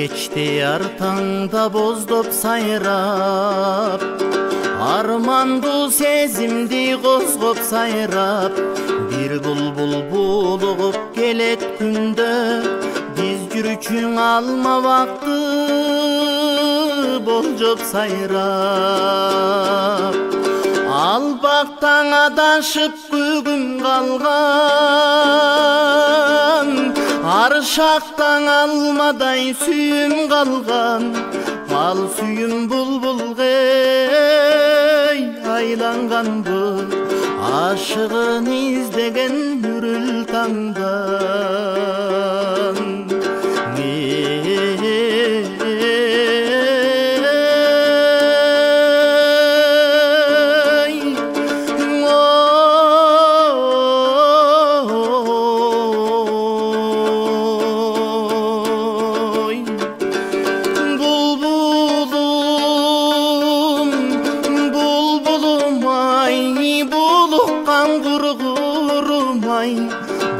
кечте ар таңда боздоп сайрап, арманду сезимди козгоп сайрап, бир булбул булугуп келет күндө, биз жүрчүң алма вакты болжоп сайрап. Ал бактан адашып бүгүн калган, ар шактан алмадай сүйүм калган, ал сүйүм булбулга айланганбы, ашыгын издеген үрүл таңдан.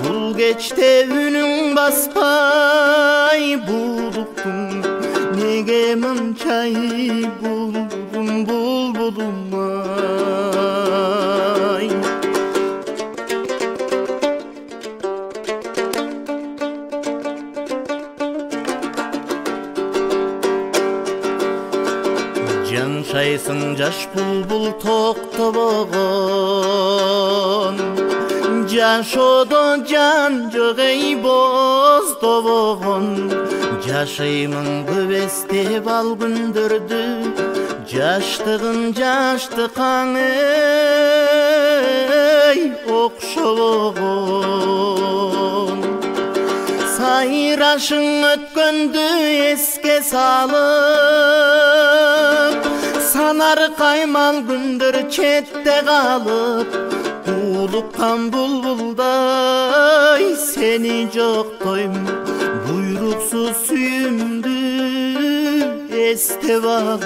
Бул кечте үнүң баспай, булуктум неге мынчай, булдум булбулум ай. Жаншайсың жаш булбул токтобогон, жашоодо жан жок эй боздобогон. Жашаймын көп эстеп ал күндөрдү, жаштыгын жаштыкаң эй окшобогон. Сайрашың өткөндү эске салып, санар каймал күндөр четте калып, улуккан булбулдай сени жоктойм, буйруксуз сүйүмдү эстеп алып.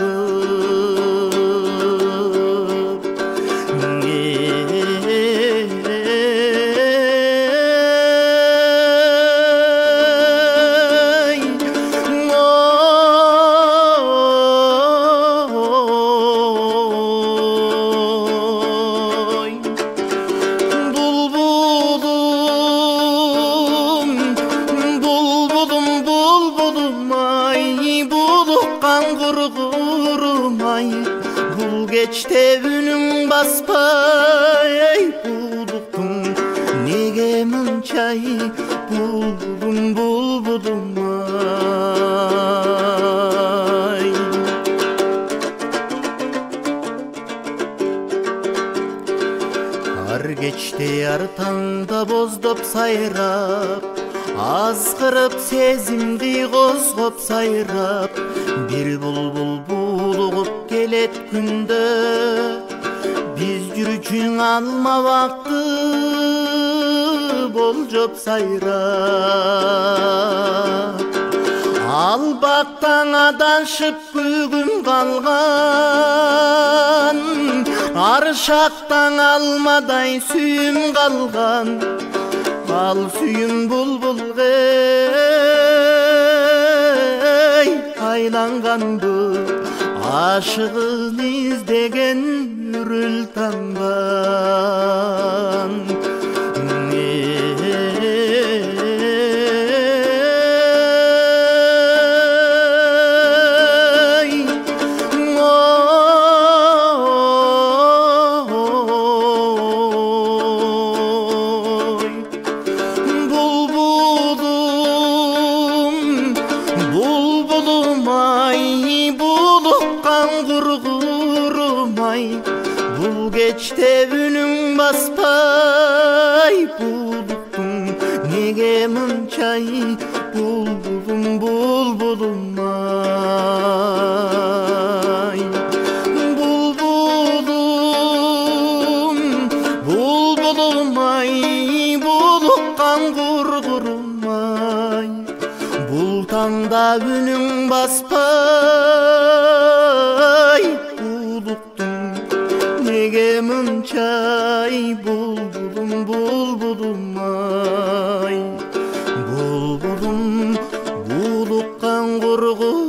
Бул кечте үнүң баспай, булуктум неге мынчай, булдум булбулум ай. Ар кечте ар таңда боздоп сайрап, азгырып сезимди козгоп сайрап, бир булбул булугуп келет күндө, биз жүрчүң алма вакты болжоп сайрап. Ал бактан адашып бүгүн калган, ар шактан алмадай сүйүм калган, ал сүйүм булбулга айланганбы, ашыгын издеген үрүл таңдан. Бул кечте үнүң баспай, булуктум неге мынчай, булбулум булбулум ай. Булбулум булбулум ай, булуккан кургурум ай. Бул таңда үнүң баспай, неге мынчай, булбулум булбулум ай. Булбулум булуккан qurğurum